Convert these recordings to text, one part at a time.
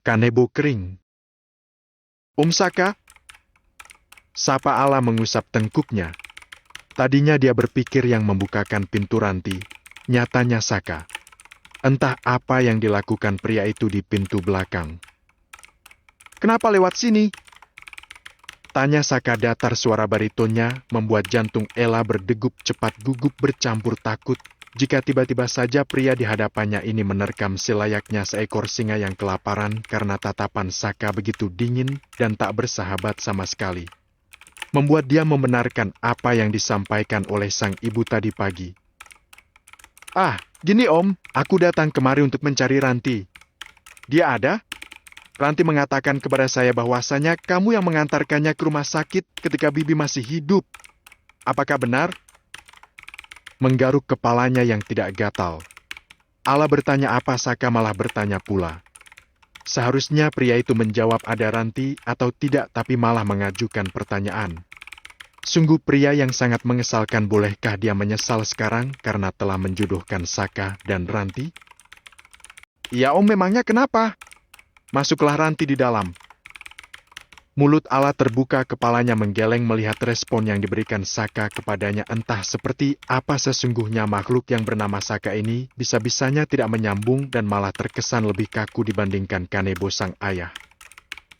Kanebo kering. Saka? Sapa Ala mengusap tengkuknya. Tadinya dia berpikir yang membukakan pintu Ranti, nyatanya Saka. Entah apa yang dilakukan pria itu di pintu belakang. Kenapa lewat sini? Tanya Saka datar, suara baritonnya membuat jantung Ella berdegup cepat, gugup bercampur takut jika tiba-tiba saja pria di hadapannya ini menerkam selayaknya seekor singa yang kelaparan karena tatapan Saka begitu dingin dan tak bersahabat sama sekali. Membuat dia membenarkan apa yang disampaikan oleh sang ibu tadi pagi. Ah, gini Om, aku datang kemari untuk mencari Ranti. Dia ada? Ranti mengatakan kepada saya bahwasanya kamu yang mengantarkannya ke rumah sakit ketika Bibi masih hidup. Apakah benar? Menggaruk kepalanya yang tidak gatal. Ala bertanya apa, Saka malah bertanya pula. Seharusnya pria itu menjawab ada Ranti atau tidak, tapi malah mengajukan pertanyaan. Sungguh pria yang sangat mengesalkan. Bolehkah dia menyesal sekarang karena telah menjodohkan Saka dan Ranti? Ya Om, memangnya kenapa? Masuklah Ranti di dalam. Mulut Ala terbuka, kepalanya menggeleng melihat respon yang diberikan Saka kepadanya. Entah seperti apa sesungguhnya makhluk yang bernama Saka ini bisa-bisanya tidak menyambung dan malah terkesan lebih kaku dibandingkan Kanebo sang ayah.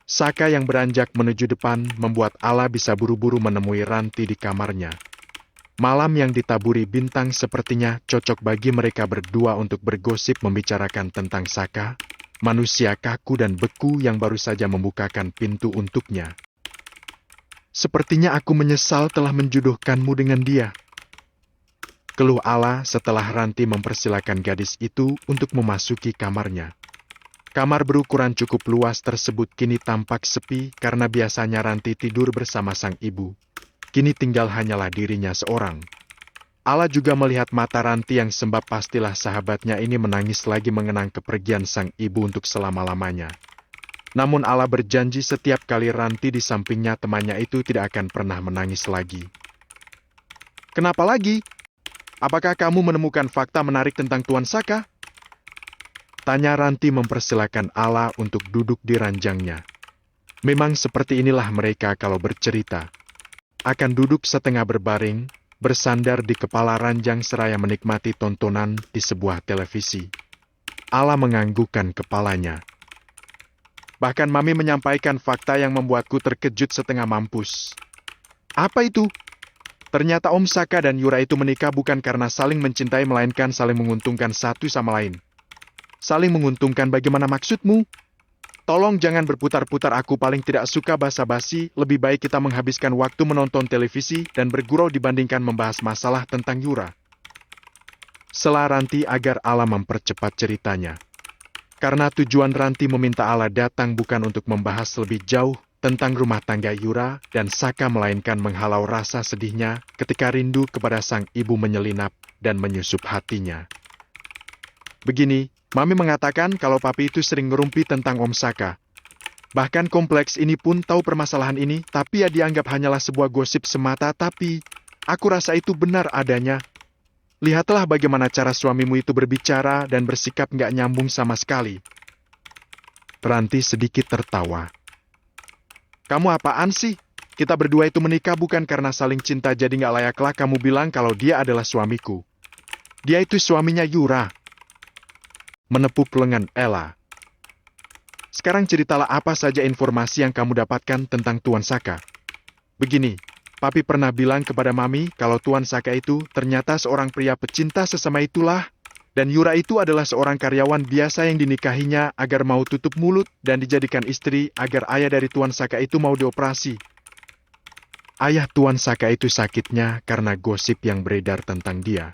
Saka yang beranjak menuju depan membuat Ala bisa buru-buru menemui Ranti di kamarnya. Malam yang ditaburi bintang sepertinya cocok bagi mereka berdua untuk bergosip membicarakan tentang Saka, manusia kaku dan beku yang baru saja membukakan pintu untuknya. Sepertinya aku menyesal telah menjodohkanmu dengan dia. Keluh Ala setelah Ranti mempersilakan gadis itu untuk memasuki kamarnya. Kamar berukuran cukup luas tersebut kini tampak sepi karena biasanya Ranti tidur bersama sang ibu. Kini tinggal hanyalah dirinya seorang. Ala juga melihat mata Ranti yang sembab, pastilah sahabatnya ini menangis lagi mengenang kepergian sang ibu untuk selama-lamanya. Namun Ala berjanji setiap kali Ranti di sampingnya temannya itu tidak akan pernah menangis lagi. Kenapa lagi? Apakah kamu menemukan fakta menarik tentang Tuan Saka? Tanya Ranti mempersilakan Ala untuk duduk di ranjangnya. Memang seperti inilah mereka kalau bercerita. Akan duduk setengah berbaring, bersandar di kepala ranjang seraya menikmati tontonan di sebuah televisi. Ala menganggukkan kepalanya. Bahkan Mami menyampaikan fakta yang membuatku terkejut setengah mampus. Apa itu? Ternyata Om Saka dan Yura itu menikah bukan karena saling mencintai, melainkan saling menguntungkan satu sama lain. Saling menguntungkan bagaimana maksudmu? Tolong jangan berputar-putar, aku paling tidak suka basa-basi. Lebih baik kita menghabiskan waktu menonton televisi dan bergurau dibandingkan membahas masalah tentang Yura. Sela Ranti agar Ala mempercepat ceritanya. Karena tujuan Ranti meminta Ala datang bukan untuk membahas lebih jauh tentang rumah tangga Yura dan Saka, melainkan menghalau rasa sedihnya ketika rindu kepada sang ibu menyelinap dan menyusup hatinya. Begini, Mami mengatakan kalau papi itu sering ngerumpi tentang Om Saka. Bahkan kompleks ini pun tahu permasalahan ini, tapi ya dianggap hanyalah sebuah gosip semata, tapi aku rasa itu benar adanya. Lihatlah bagaimana cara suamimu itu berbicara dan bersikap nggak nyambung sama sekali. Ranti sedikit tertawa. Kamu apaan sih? Kita berdua itu menikah bukan karena saling cinta, jadi nggak layaklah kamu bilang kalau dia adalah suamiku. Dia itu suaminya Yura. Menepuk lengan Ella. Sekarang ceritalah apa saja informasi yang kamu dapatkan tentang Tuan Saka. Begini, Papi pernah bilang kepada Mami kalau Tuan Saka itu ternyata seorang pria pecinta sesama itulah, dan Yura itu adalah seorang karyawan biasa yang dinikahinya agar mau tutup mulut dan dijadikan istri agar ayah dari Tuan Saka itu mau dioperasi. Ayah Tuan Saka itu sakitnya karena gosip yang beredar tentang dia.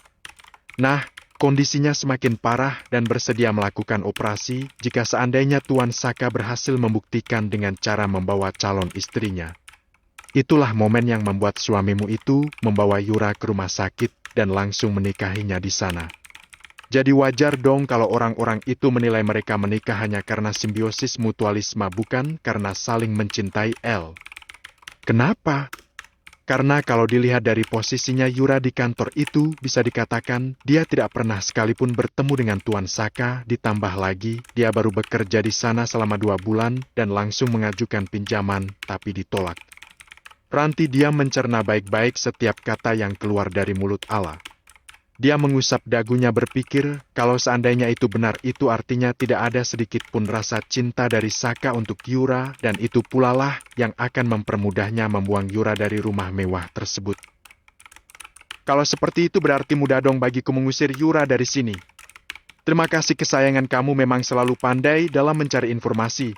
Nah, kondisinya semakin parah dan bersedia melakukan operasi jika seandainya Tuan Saka berhasil membuktikan dengan cara membawa calon istrinya. Itulah momen yang membuat suamimu itu membawa Yura ke rumah sakit dan langsung menikahinya di sana. Jadi wajar dong kalau orang-orang itu menilai mereka menikah hanya karena simbiosis mutualisme, bukan karena saling mencintai. Kenapa? Karena kalau dilihat dari posisinya Yura di kantor itu, bisa dikatakan dia tidak pernah sekalipun bertemu dengan Tuan Saka, ditambah lagi dia baru bekerja di sana selama 2 bulan dan langsung mengajukan pinjaman, tapi ditolak. Ranti diam mencerna baik-baik setiap kata yang keluar dari mulut Ala. Dia mengusap dagunya berpikir, kalau seandainya itu benar itu artinya tidak ada sedikit pun rasa cinta dari Saka untuk Yura dan itu pula lah yang akan mempermudahnya membuang Yura dari rumah mewah tersebut. Kalau seperti itu berarti mudah dong bagiku mengusir Yura dari sini. Terima kasih kesayangan kamu memang selalu pandai dalam mencari informasi.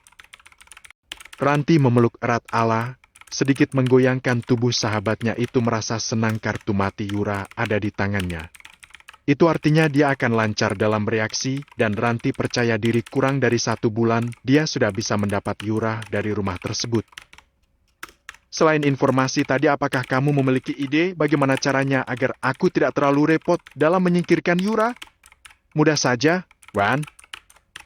Ranti memeluk erat Ala, sedikit menggoyangkan tubuh sahabatnya itu merasa senang kartu mati Yura ada di tangannya. Itu artinya dia akan lancar dalam bereaksi, dan Ranti percaya diri kurang dari 1 bulan, dia sudah bisa mendapat Yura dari rumah tersebut. Selain informasi tadi, apakah kamu memiliki ide bagaimana caranya agar aku tidak terlalu repot dalam menyingkirkan Yura? Mudah saja, Wan.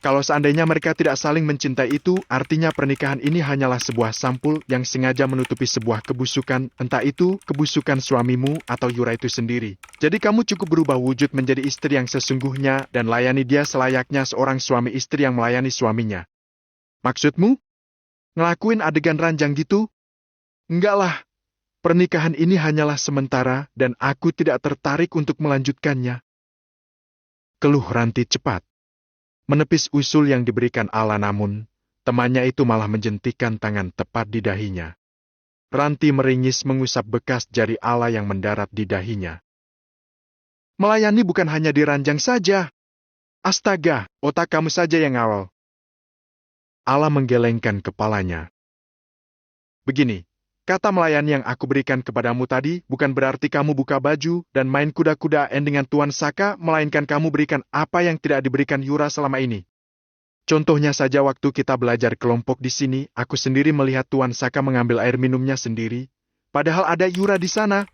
Kalau seandainya mereka tidak saling mencintai itu, artinya pernikahan ini hanyalah sebuah sampul yang sengaja menutupi sebuah kebusukan, entah itu kebusukan suamimu atau Yura itu sendiri. Jadi kamu cukup berubah wujud menjadi istri yang sesungguhnya dan layani dia selayaknya seorang suami istri yang melayani suaminya. Maksudmu? Ngelakuin adegan ranjang gitu? Enggak lah. Pernikahan ini hanyalah sementara dan aku tidak tertarik untuk melanjutkannya. Keluh Ranti cepat. Menepis usul yang diberikan Ala, namun temannya itu malah menjentikan tangan tepat di dahinya. Ranti meringis mengusap bekas jari Ala yang mendarat di dahinya. Melayani bukan hanya di ranjang saja. Astaga, otak kamu saja yang awal. Ala menggelengkan kepalanya. Begini, kata melayani yang aku berikan kepadamu tadi bukan berarti kamu buka baju dan main kuda-kudaan dengan Tuan Saka, melainkan kamu berikan apa yang tidak diberikan Yura selama ini. Contohnya saja waktu kita belajar kelompok di sini, aku sendiri melihat Tuan Saka mengambil air minumnya sendiri, padahal ada Yura di sana.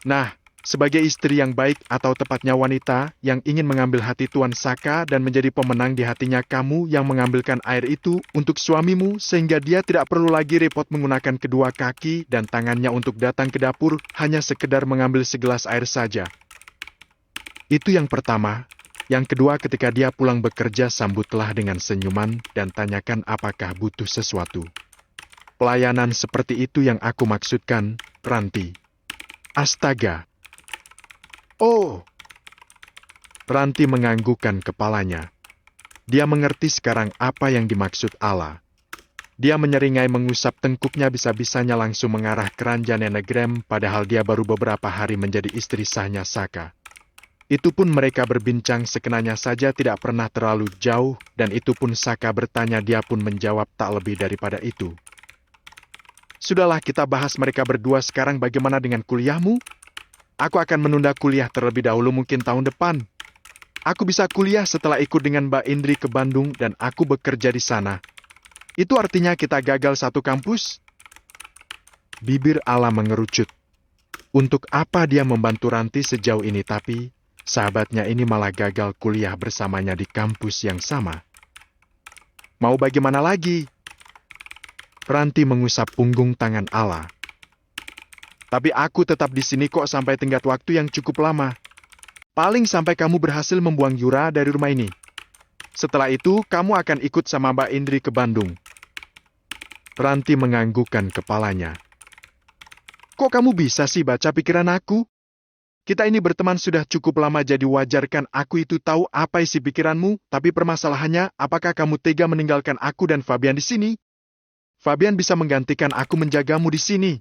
Nah, sebagai istri yang baik atau tepatnya wanita yang ingin mengambil hati Tuan Saka dan menjadi pemenang di hatinya, kamu yang mengambilkan air itu untuk suamimu sehingga dia tidak perlu lagi repot menggunakan kedua kaki dan tangannya untuk datang ke dapur, hanya sekedar mengambil segelas air saja. Itu yang pertama. Yang kedua, ketika dia pulang bekerja, sambutlah dengan senyuman dan tanyakan apakah butuh sesuatu. Pelayanan seperti itu yang aku maksudkan, Ranti. Astaga. Oh. Ranti menganggukkan kepalanya. Dia mengerti sekarang apa yang dimaksud Ala. Dia menyeringai mengusap tengkuknya, bisa-bisanya langsung mengarah ke ranjang Nenegrem, padahal dia baru beberapa hari menjadi istri sahnya Saka. Itu pun mereka berbincang sekenanya saja, tidak pernah terlalu jauh, dan itu pun Saka bertanya, dia pun menjawab tak lebih daripada itu. Sudahlah, kita bahas mereka berdua sekarang. Bagaimana dengan kuliahmu? Aku akan menunda kuliah terlebih dahulu, mungkin tahun depan. Aku bisa kuliah setelah ikut dengan Mbak Indri ke Bandung dan aku bekerja di sana. Itu artinya kita gagal satu kampus? Bibir Ala mengerucut. Untuk apa dia membantu Ranti sejauh ini, tapi sahabatnya ini malah gagal kuliah bersamanya di kampus yang sama. Mau bagaimana lagi? Ranti mengusap punggung tangan Ala. Tapi aku tetap di sini kok sampai tenggat waktu yang cukup lama. Paling sampai kamu berhasil membuang Yura dari rumah ini. Setelah itu, kamu akan ikut sama Mbak Indri ke Bandung. Ranti menganggukkan kepalanya. Kok kamu bisa sih baca pikiran aku? Kita ini berteman sudah cukup lama, jadi wajar kan aku itu tahu apa isi pikiranmu, tapi permasalahannya, apakah kamu tega meninggalkan aku dan Fabian di sini? Fabian bisa menggantikan aku menjagamu di sini.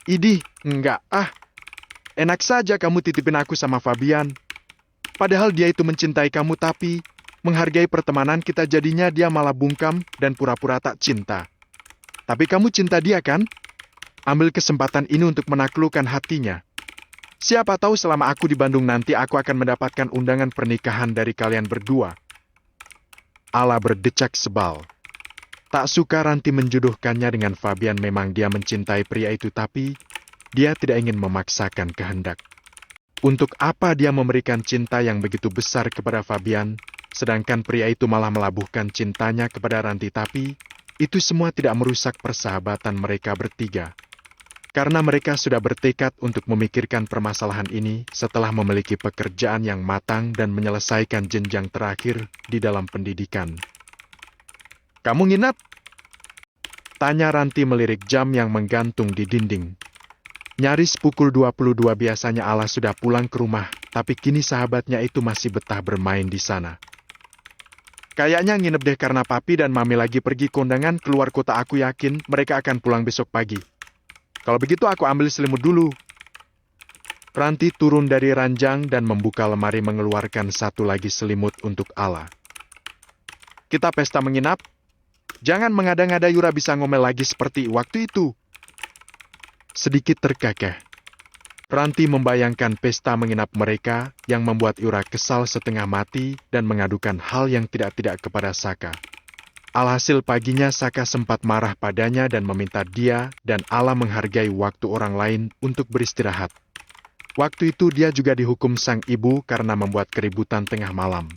Idih, enggak, enak saja kamu titipin aku sama Fabian. Padahal dia itu mencintai kamu, tapi menghargai pertemanan kita, jadinya dia malah bungkam dan pura-pura tak cinta. Tapi kamu cinta dia kan? Ambil kesempatan ini untuk menaklukkan hatinya. Siapa tahu selama aku di Bandung nanti aku akan mendapatkan undangan pernikahan dari kalian berdua. Ala berdecak sebal. Tak suka Ranti menjodohkannya dengan Fabian. Memang dia mencintai pria itu, tapi dia tidak ingin memaksakan kehendak. Untuk apa dia memberikan cinta yang begitu besar kepada Fabian, sedangkan pria itu malah melabuhkan cintanya kepada Ranti, tapi itu semua tidak merusak persahabatan mereka bertiga. Karena mereka sudah bertekad untuk memikirkan permasalahan ini setelah memiliki pekerjaan yang matang dan menyelesaikan jenjang terakhir di dalam pendidikan. "Kamu nginap?" tanya Ranti melirik jam yang menggantung di dinding. Nyaris pukul 22 biasanya Ala sudah pulang ke rumah, tapi kini sahabatnya itu masih betah bermain di sana. "Kayaknya nginep deh karena papi dan mami lagi pergi kondangan keluar kota. Aku yakin mereka akan pulang besok pagi. Kalau begitu aku ambil selimut dulu." Ranti turun dari ranjang dan membuka lemari mengeluarkan satu lagi selimut untuk Ala. "Kita pesta menginap? Jangan mengada-ngada, Yura bisa ngomel lagi seperti waktu itu." Sedikit terkekeh, Ranti membayangkan pesta menginap mereka yang membuat Yura kesal setengah mati dan mengadukan hal yang tidak-tidak kepada Saka. Alhasil paginya Saka sempat marah padanya dan meminta dia dan Ala menghargai waktu orang lain untuk beristirahat. Waktu itu dia juga dihukum sang ibu karena membuat keributan tengah malam.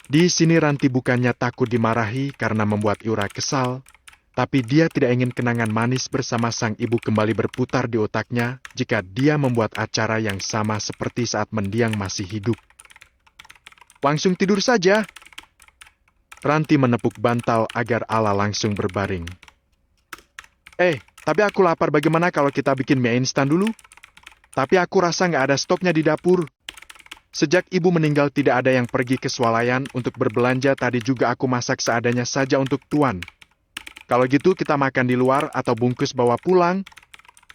Di sini Ranti bukannya takut dimarahi karena membuat Yura kesal, tapi dia tidak ingin kenangan manis bersama sang ibu kembali berputar di otaknya jika dia membuat acara yang sama seperti saat mendiang masih hidup. "Langsung tidur saja." Ranti menepuk bantal agar Ala langsung berbaring. Tapi aku lapar. Bagaimana kalau kita bikin mie instan dulu? Tapi aku rasa nggak ada stoknya di dapur. Sejak ibu meninggal tidak ada yang pergi ke swalayan untuk berbelanja. Tadi juga aku masak seadanya saja untuk Tuan. Kalau gitu kita makan di luar atau bungkus bawa pulang.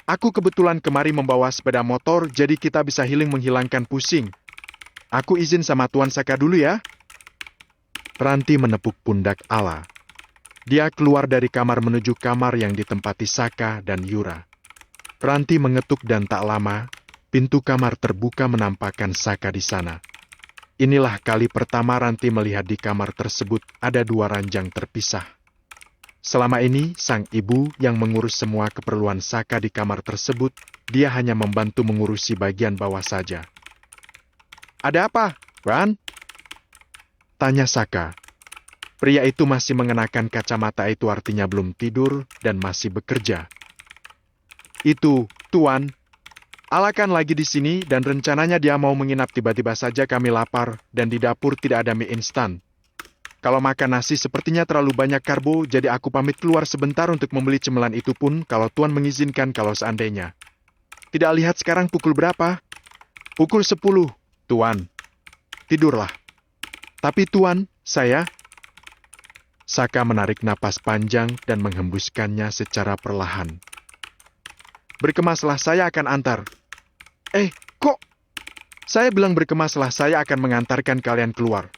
Aku kebetulan kemari membawa sepeda motor, jadi kita bisa healing menghilangkan pusing. Aku izin sama Tuan Saka dulu ya." Ranti menepuk pundak Ala. Dia keluar dari kamar menuju kamar yang ditempati Saka dan Yura. Ranti mengetuk dan tak lama, pintu kamar terbuka menampakkan Saka di sana. Inilah kali pertama Ranti melihat di kamar tersebut ada dua ranjang terpisah. Selama ini, sang ibu yang mengurus semua keperluan Saka di kamar tersebut, dia hanya membantu mengurusi bagian bawah saja. "Ada apa, Ran?" tanya Saka. Pria itu masih mengenakan kacamata, itu artinya belum tidur dan masih bekerja. "Itu, Tuan. Ala kan lagi di sini dan rencananya dia mau menginap. Tiba-tiba saja kami lapar dan di dapur tidak ada mie instan. Kalau makan nasi sepertinya terlalu banyak karbo, jadi aku pamit keluar sebentar untuk membeli cemilan itu pun kalau Tuan mengizinkan. Kalau seandainya." "Tidak lihat sekarang pukul berapa?" "Pukul 10, Tuan." "Tidurlah." "Tapi Tuan, saya..." Saka menarik napas panjang dan menghembuskannya secara perlahan. "Berkemaslah, saya akan antar." Kok? Saya bilang berkemaslah, saya akan mengantarkan kalian keluar."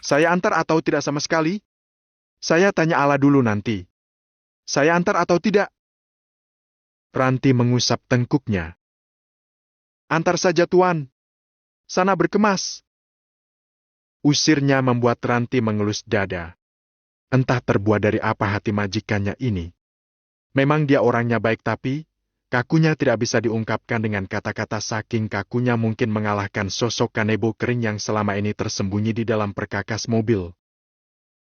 "Saya antar atau tidak sama sekali?" "Saya tanya Ala dulu nanti. Saya antar atau tidak?" Ranti mengusap tengkuknya. "Antar saja Tuan. Sana berkemas." Usirnya membuat Ranti mengelus dada. Entah terbuat dari apa hati majikannya ini. Memang dia orangnya baik, tapi kakunya tidak bisa diungkapkan dengan kata-kata. Saking kakunya mungkin mengalahkan sosok kanebo kering yang selama ini tersembunyi di dalam perkakas mobil.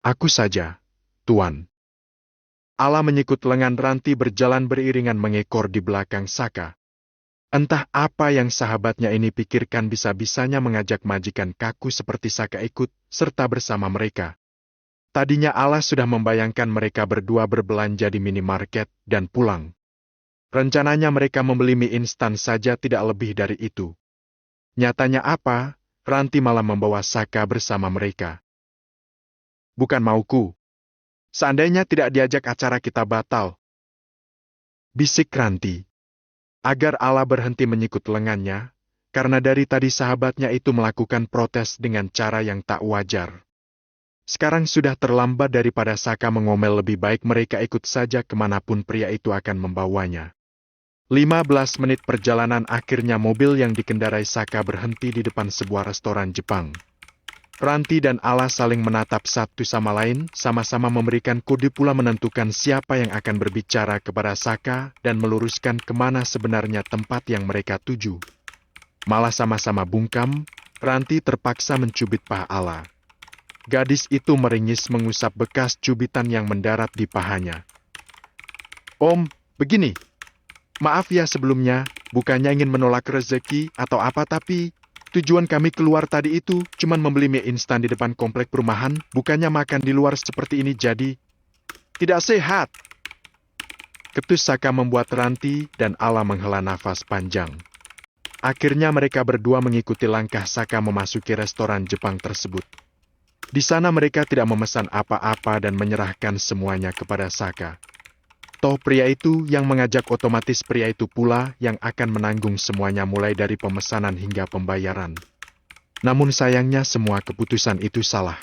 "Aku saja, Tuan." Ala menyikut lengan Ranti berjalan beriringan mengekor di belakang Saka. Entah apa yang sahabatnya ini pikirkan bisa-bisanya mengajak majikan kaku seperti Saka ikut serta bersama mereka. Tadinya Ala sudah membayangkan mereka berdua berbelanja di minimarket dan pulang. Rencananya mereka membeli mie instan saja, tidak lebih dari itu. Nyatanya apa? Ranti malah membawa Saka bersama mereka. "Bukan mauku. Seandainya tidak diajak acara kita batal," bisik Ranti. Agar Ala berhenti menyikut lengannya, karena dari tadi sahabatnya itu melakukan protes dengan cara yang tak wajar. Sekarang sudah terlambat. Daripada Saka mengomel, lebih baik mereka ikut saja kemanapun pria itu akan membawanya. 15 menit perjalanan akhirnya mobil yang dikendarai Saka berhenti di depan sebuah restoran Jepang. Ranti dan Ala saling menatap satu sama lain, sama-sama memberikan kode pula menentukan siapa yang akan berbicara kepada Saka dan meluruskan kemana sebenarnya tempat yang mereka tuju. Malah sama-sama bungkam, Ranti terpaksa mencubit paha Ala. Gadis itu meringis mengusap bekas cubitan yang mendarat di pahanya. "Om, begini. Maaf ya sebelumnya, bukannya ingin menolak rezeki atau apa tapi, tujuan kami keluar tadi itu cuma membeli mie instan di depan komplek perumahan, bukannya makan di luar seperti ini jadi tidak sehat. Ketus Saka membuat Ranti dan Ala menghela nafas panjang. Akhirnya mereka berdua mengikuti langkah Saka memasuki restoran Jepang tersebut. Di sana mereka tidak memesan apa-apa dan menyerahkan semuanya kepada Saka. Toh pria itu yang mengajak, otomatis pria itu pula yang akan menanggung semuanya mulai dari pemesanan hingga pembayaran. Namun sayangnya semua keputusan itu salah.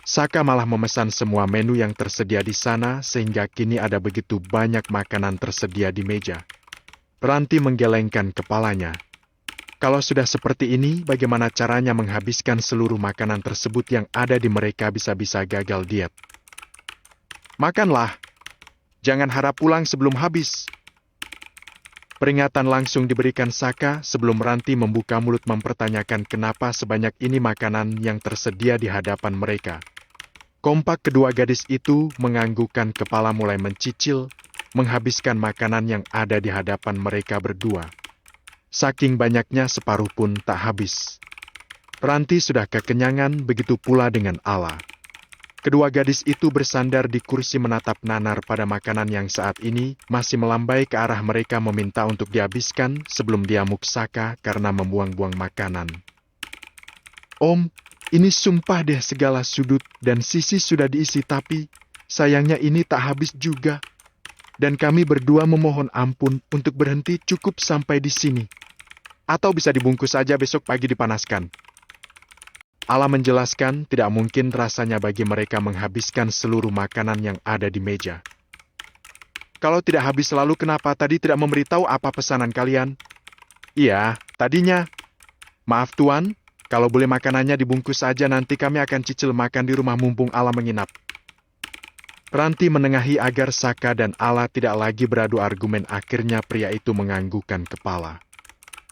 Saka malah memesan semua menu yang tersedia di sana sehingga kini ada begitu banyak makanan tersedia di meja. Ranti menggelengkan kepalanya. Kalau sudah seperti ini, bagaimana caranya menghabiskan seluruh makanan tersebut yang ada di mereka, bisa-bisa gagal diet. Makanlah. Jangan harap pulang sebelum habis. Peringatan langsung diberikan Saka sebelum Ranti membuka mulut mempertanyakan kenapa sebanyak ini makanan yang tersedia di hadapan mereka. Kompak kedua gadis itu menganggukkan kepala mulai mencicil, menghabiskan makanan yang ada di hadapan mereka berdua. Saking banyaknya separuh pun tak habis. Ranti sudah kekenyangan, begitu pula dengan Ala. Kedua gadis itu bersandar di kursi menatap nanar pada makanan yang saat ini masih melambai ke arah mereka meminta untuk dihabiskan sebelum diamuk Saka karena membuang-buang makanan. Om, ini sumpah deh segala sudut dan sisi sudah diisi tapi sayangnya ini tak habis juga. Dan kami berdua memohon ampun untuk berhenti cukup sampai di sini. Atau bisa dibungkus saja besok pagi dipanaskan. Ala menjelaskan tidak mungkin rasanya bagi mereka menghabiskan seluruh makanan yang ada di meja. Kalau tidak habis lalu kenapa tadi tidak memberitahu apa pesanan kalian? Iya, tadinya. Maaf tuan, kalau boleh makanannya dibungkus saja nanti kami akan cicil makan di rumah mumpung Ala menginap. Ranti menengahi agar Saka dan Ala tidak lagi beradu argumen. Akhirnya pria itu menganggukkan kepala.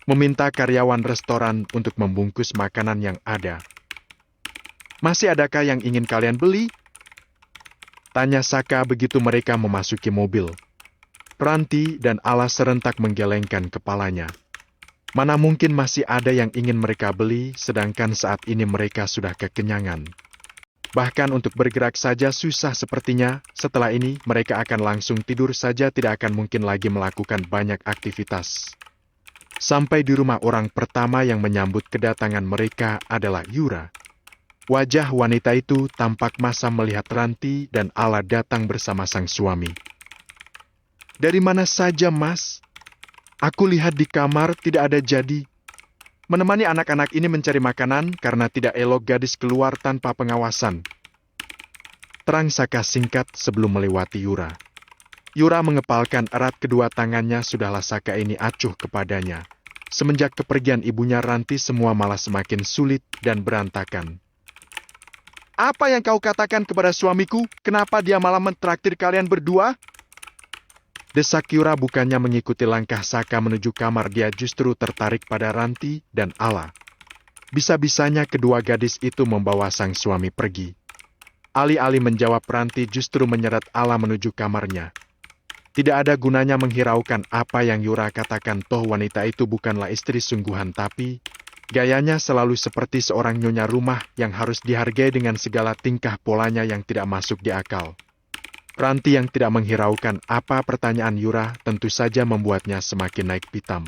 Meminta karyawan restoran untuk membungkus makanan yang ada. Masih adakah yang ingin kalian beli? Tanya Saka begitu mereka memasuki mobil. Ranti dan Ala serentak menggelengkan kepalanya. Mana mungkin masih ada yang ingin mereka beli, sedangkan saat ini mereka sudah kekenyangan. Bahkan untuk bergerak saja susah sepertinya, setelah ini mereka akan langsung tidur saja, tidak akan mungkin lagi melakukan banyak aktivitas. Sampai di rumah orang pertama yang menyambut kedatangan mereka adalah Yura. Wajah wanita itu tampak masam melihat Ranti dan Ala datang bersama sang suami. Dari mana saja mas? Aku lihat di kamar tidak ada jadi. Menemani anak-anak ini mencari makanan karena tidak elok gadis keluar tanpa pengawasan. Terang Saka singkat sebelum melewati Yura. Yura mengepalkan erat kedua tangannya, sudahlah Saka ini acuh kepadanya. Semenjak kepergian ibunya Ranti semua malah semakin sulit dan berantakan. Apa yang kau katakan kepada suamiku? Kenapa dia malah mentraktir kalian berdua? Desak Yura bukannya mengikuti langkah Saka menuju kamar, dia justru tertarik pada Ranti dan Ala. Bisa-bisanya kedua gadis itu membawa sang suami pergi. Alih-alih menjawab, Ranti justru menyeret Ala menuju kamarnya. Tidak ada gunanya menghiraukan apa yang Yura katakan, toh wanita itu bukanlah istri sungguhan tapi gayanya selalu seperti seorang nyonya rumah yang harus dihargai dengan segala tingkah polanya yang tidak masuk di akal. Ranti yang tidak menghiraukan apa pertanyaan Yura tentu saja membuatnya semakin naik pitam.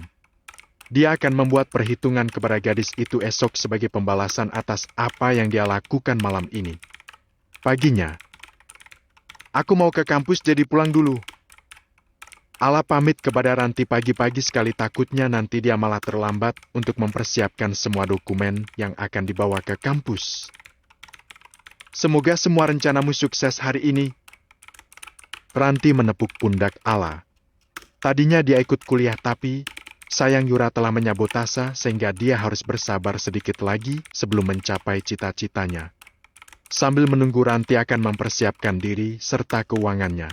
Dia akan membuat perhitungan kepada gadis itu esok sebagai pembalasan atas apa yang dia lakukan malam ini. Paginya, aku mau ke kampus jadi pulang dulu. Ala pamit kepada Ranti pagi-pagi sekali, takutnya nanti dia malah terlambat untuk mempersiapkan semua dokumen yang akan dibawa ke kampus. Semoga semua rencanamu sukses hari ini. Ranti menepuk pundak Ala. Tadinya dia ikut kuliah tapi sayang Yura telah menyabotase sehingga dia harus bersabar sedikit lagi sebelum mencapai cita-citanya. Sambil menunggu Ranti akan mempersiapkan diri serta keuangannya.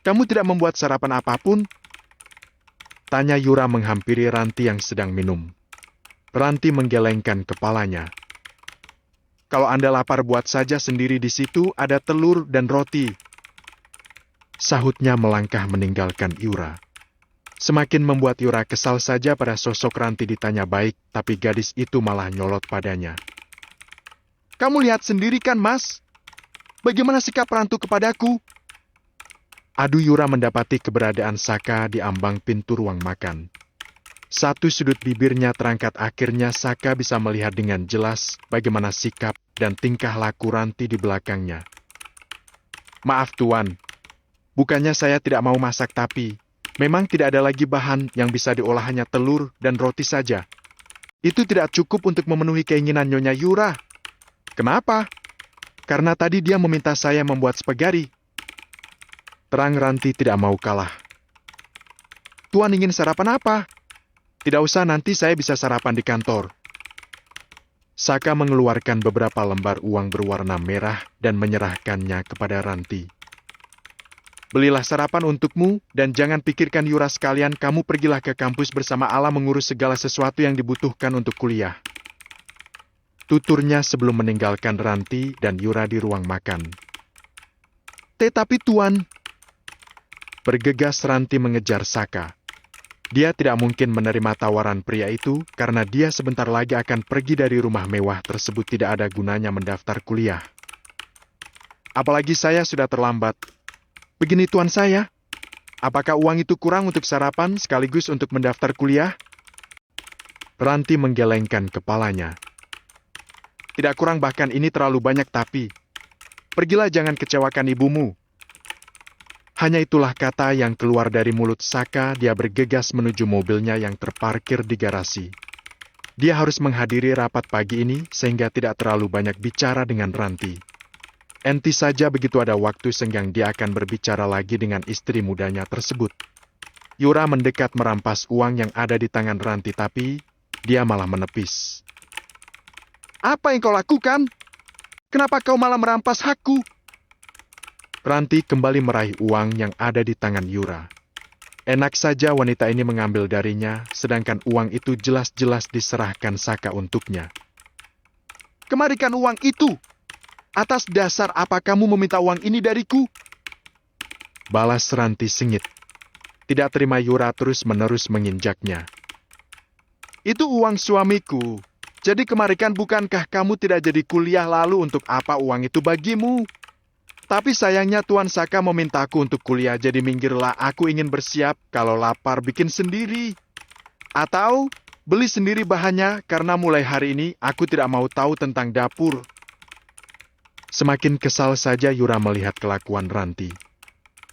Kamu tidak membuat sarapan apapun? Tanya Yura menghampiri Ranti yang sedang minum. Ranti menggelengkan kepalanya. Kalau Anda lapar buat saja sendiri, di situ ada telur dan roti. Sahutnya melangkah meninggalkan Yura. Semakin membuat Yura kesal saja pada sosok Ranti ditanya baik, tapi gadis itu malah nyolot padanya. Kamu lihat sendiri kan, Mas? Bagaimana sikap Rantu kepadaku? Adu Yura mendapati keberadaan Saka di ambang pintu ruang makan. Satu sudut bibirnya terangkat, akhirnya Saka bisa melihat dengan jelas bagaimana sikap dan tingkah laku Ranti di belakangnya. Maaf Tuan, bukannya saya tidak mau masak tapi memang tidak ada lagi bahan yang bisa diolah, hanya telur dan roti saja. Itu tidak cukup untuk memenuhi keinginan Nyonya Yura. Kenapa? Karena tadi dia meminta saya membuat spaghetti. Terang Ranti tidak mau kalah. Tuan ingin sarapan apa? Tidak usah, nanti saya bisa sarapan di kantor. Saka mengeluarkan beberapa lembar uang berwarna merah dan menyerahkannya kepada Ranti. Belilah sarapan untukmu, dan jangan pikirkan Yura sekalian, kamu pergilah ke kampus bersama Ala mengurus segala sesuatu yang dibutuhkan untuk kuliah. Tuturnya sebelum meninggalkan Ranti dan Yura di ruang makan. Tetapi Tuan, bergegas Ranti mengejar Saka. Dia tidak mungkin menerima tawaran pria itu, karena dia sebentar lagi akan pergi dari rumah mewah tersebut, tidak ada gunanya mendaftar kuliah. Apalagi saya sudah terlambat. Begini Tuan saya, apakah uang itu kurang untuk sarapan sekaligus untuk mendaftar kuliah? Ranti menggelengkan kepalanya. Tidak kurang, bahkan ini terlalu banyak, tapi pergilah, jangan kecewakan ibumu. Hanya itulah kata yang keluar dari mulut Saka. Dia bergegas menuju mobilnya yang terparkir di garasi. Dia harus menghadiri rapat pagi ini sehingga tidak terlalu banyak bicara dengan Ranti. Enti saja begitu ada waktu senggang dia akan berbicara lagi dengan istri mudanya tersebut. Yura mendekat merampas uang yang ada di tangan Ranti, tapi dia malah menepis. Apa yang kau lakukan? Kenapa kau malah merampas hakku? Ranti kembali meraih uang yang ada di tangan Yura. Enak saja wanita ini mengambil darinya, sedangkan uang itu jelas-jelas diserahkan Saka untuknya. Kemarikan uang itu! Atas dasar apa kamu meminta uang ini dariku? Balas Ranti sengit. Tidak terima Yura terus-menerus menginjaknya. Itu uang suamiku. Jadi kemarikan, bukankah kamu tidak jadi kuliah, lalu untuk apa uang itu bagimu? Tapi sayangnya Tuan Saka memintaku untuk kuliah, jadi minggirlah, aku ingin bersiap, kalau lapar bikin sendiri. Atau beli sendiri bahannya, karena mulai hari ini aku tidak mau tahu tentang dapur. Semakin kesal saja Yura melihat kelakuan Ranti.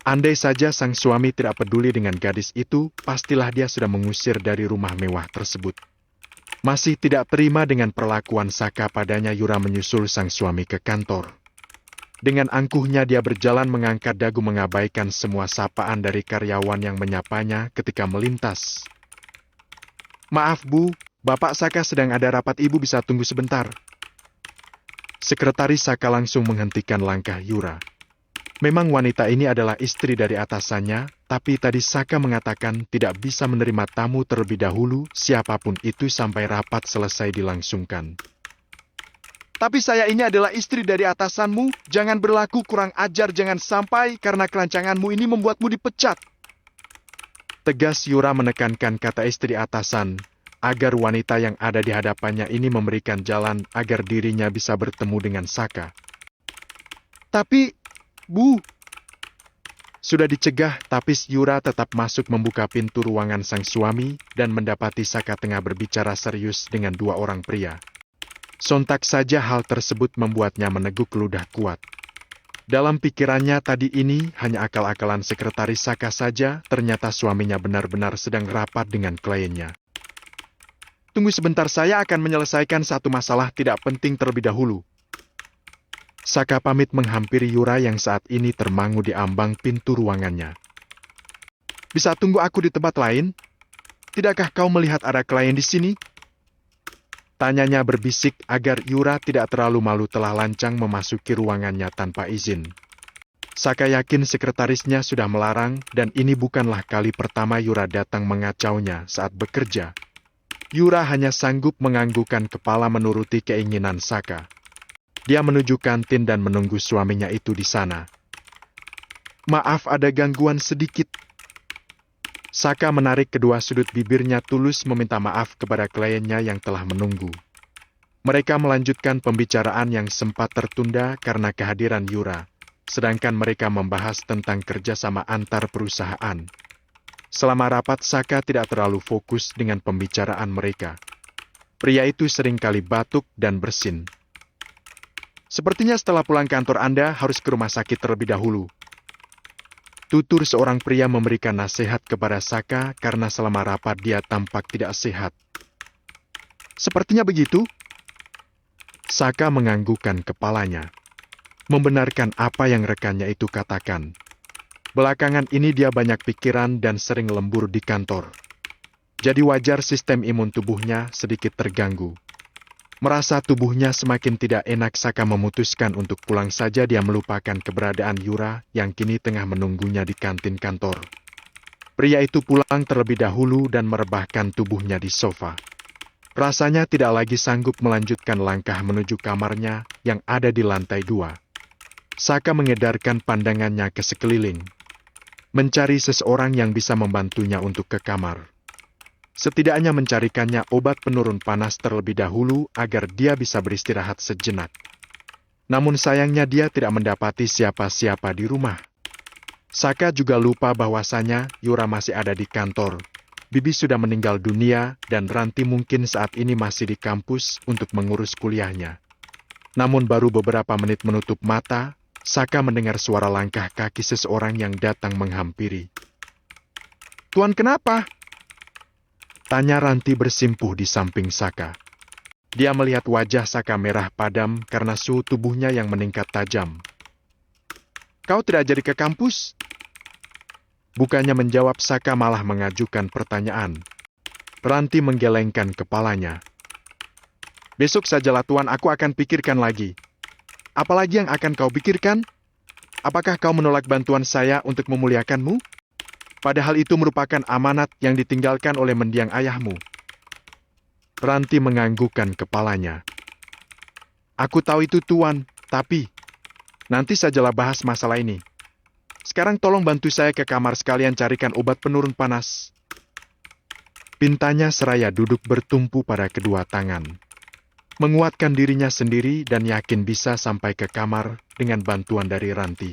Andai saja sang suami tidak peduli dengan gadis itu, pastilah dia sudah mengusir dari rumah mewah tersebut. Masih tidak terima dengan perlakuan Saka padanya, Yura menyusul sang suami ke kantor. Dengan angkuhnya dia berjalan mengangkat dagu, mengabaikan semua sapaan dari karyawan yang menyapanya ketika melintas. Maaf Bu, Bapak Saka sedang ada rapat, Ibu bisa tunggu sebentar. Sekretaris Saka langsung menghentikan langkah Yura. Memang wanita ini adalah istri dari atasannya, tapi tadi Saka mengatakan tidak bisa menerima tamu terlebih dahulu, siapapun itu, sampai rapat selesai dilangsungkan. Tapi saya ini adalah istri dari atasanmu, jangan berlaku kurang ajar, jangan sampai karena kelancanganmu ini membuatmu dipecat. Tegas Yura menekankan kata istri atasan, agar wanita yang ada di hadapannya ini memberikan jalan agar dirinya bisa bertemu dengan Saka. Tapi, Bu, sudah dicegah, tapi Yura tetap masuk membuka pintu ruangan sang suami dan mendapati Saka tengah berbicara serius dengan dua orang pria. Sontak saja hal tersebut membuatnya meneguk ludah kuat. Dalam pikirannya tadi ini hanya akal-akalan sekretaris Saka saja, ternyata suaminya benar-benar sedang rapat dengan kliennya. Tunggu sebentar, saya akan menyelesaikan satu masalah tidak penting terlebih dahulu. Saka pamit menghampiri Yura yang saat ini termangu di ambang pintu ruangannya. Bisa tunggu aku di tempat lain? Tidakkah kau melihat ada klien di sini? Tanyanya berbisik agar Yura tidak terlalu malu telah lancang memasuki ruangannya tanpa izin. Saka yakin sekretarisnya sudah melarang dan ini bukanlah kali pertama Yura datang mengacaunya saat bekerja. Yura hanya sanggup menganggukkan kepala menuruti keinginan Saka. Dia menuju kantin dan menunggu suaminya itu di sana. Maaf, ada gangguan sedikit. Saka menarik kedua sudut bibirnya tulus meminta maaf kepada kliennya yang telah menunggu. Mereka melanjutkan pembicaraan yang sempat tertunda karena kehadiran Yura, sedangkan mereka membahas tentang kerjasama antar perusahaan. Selama rapat, Saka tidak terlalu fokus dengan pembicaraan mereka. Pria itu seringkali batuk dan bersin. Sepertinya setelah pulang kantor Anda harus ke rumah sakit terlebih dahulu. Tutur seorang pria memberikan nasihat kepada Saka karena selama rapat dia tampak tidak sehat. Sepertinya begitu. Saka menganggukkan kepalanya, membenarkan apa yang rekannya itu katakan. Belakangan ini dia banyak pikiran dan sering lembur di kantor. Jadi wajar sistem imun tubuhnya sedikit terganggu. Merasa tubuhnya semakin tidak enak, Saka memutuskan untuk pulang saja. Dia melupakan keberadaan Yura yang kini tengah menunggunya di kantin kantor. Pria itu pulang terlebih dahulu dan merebahkan tubuhnya di sofa. Rasanya tidak lagi sanggup melanjutkan langkah menuju kamarnya yang ada di lantai 2. Saka mengedarkan pandangannya ke sekeliling, mencari seseorang yang bisa membantunya untuk ke kamar. Setidaknya mencarikannya obat penurun panas terlebih dahulu agar dia bisa beristirahat sejenak. Namun sayangnya dia tidak mendapati siapa-siapa di rumah. Saka juga lupa bahwasanya Yura masih ada di kantor. Bibi sudah meninggal dunia dan Ranti mungkin saat ini masih di kampus untuk mengurus kuliahnya. Namun baru beberapa menit menutup mata, Saka mendengar suara langkah kaki seseorang yang datang menghampiri. "Tuan, kenapa?" tanya Ranti bersimpuh di samping Saka. Dia melihat wajah Saka merah padam karena suhu tubuhnya yang meningkat tajam. "Kau tidak jadi ke kampus?" Bukannya menjawab, Saka malah mengajukan pertanyaan. Ranti menggelengkan kepalanya. "Besok sajalah Tuan, aku akan pikirkan lagi." "Apalagi yang akan kau pikirkan? Apakah kau menolak bantuan saya untuk memuliakanmu? Padahal itu merupakan amanat yang ditinggalkan oleh mendiang ayahmu." Ranti menganggukkan kepalanya. "Aku tahu itu Tuan, tapi nanti sajalah bahas masalah ini. Sekarang tolong bantu saya ke kamar sekalian carikan obat penurun panas." Pintanya seraya duduk bertumpu pada kedua tangan. Menguatkan dirinya sendiri dan yakin bisa sampai ke kamar dengan bantuan dari Ranti.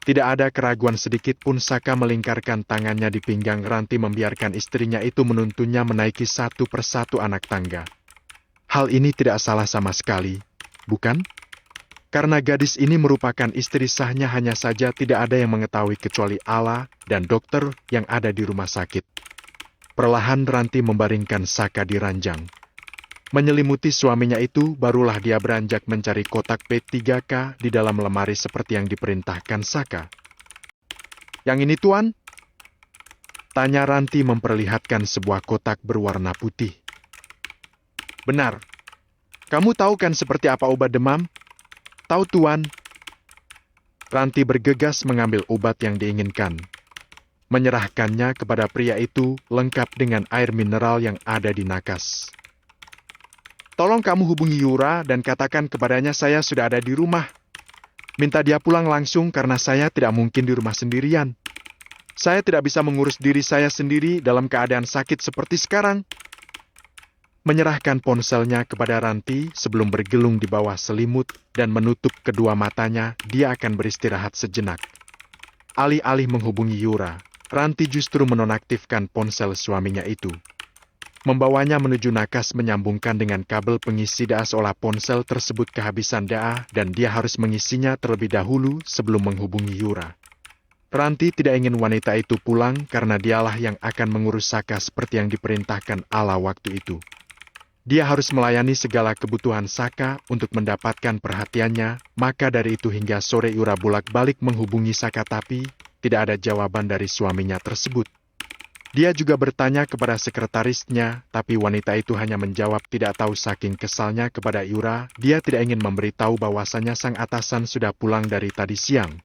Tidak ada keraguan sedikit pun, Saka melingkarkan tangannya di pinggang Ranti membiarkan istrinya itu menuntunnya menaiki satu persatu anak tangga. Hal ini tidak salah sama sekali, bukan? Karena gadis ini merupakan istri sahnya, hanya saja tidak ada yang mengetahui kecuali Allah dan dokter yang ada di rumah sakit. Perlahan Ranti membaringkan Saka di ranjang. Menyelimuti suaminya itu, barulah dia beranjak mencari kotak P3K di dalam lemari seperti yang diperintahkan Saka. "Yang ini Tuan?" tanya Ranti memperlihatkan sebuah kotak berwarna putih. "Benar. Kamu tahu kan seperti apa obat demam?" "Tahu Tuan." Ranti bergegas mengambil obat yang diinginkan. Menyerahkannya kepada pria itu lengkap dengan air mineral yang ada di nakas. "Tolong kamu hubungi Yura dan katakan kepadanya saya sudah ada di rumah. Minta dia pulang langsung karena saya tidak mungkin di rumah sendirian. Saya tidak bisa mengurus diri saya sendiri dalam keadaan sakit seperti sekarang." Menyerahkan ponselnya kepada Ranti sebelum bergelung di bawah selimut dan menutup kedua matanya, dia akan beristirahat sejenak. Alih-alih menghubungi Yura, Ranti justru menonaktifkan ponsel suaminya itu. Membawanya menuju nakas menyambungkan dengan kabel pengisi data seolah ponsel tersebut kehabisan data dan dia harus mengisinya terlebih dahulu sebelum menghubungi Yura. Ranti tidak ingin wanita itu pulang karena dialah yang akan mengurus Saka seperti yang diperintahkan Allah waktu itu. Dia harus melayani segala kebutuhan Saka untuk mendapatkan perhatiannya, maka dari itu hingga sore Yura bolak-balik menghubungi Saka tapi tidak ada jawaban dari suaminya tersebut. Dia juga bertanya kepada sekretarisnya, tapi wanita itu hanya menjawab tidak tahu. Saking kesalnya kepada Yura, dia tidak ingin memberitahu bahwasanya sang atasan sudah pulang dari tadi siang.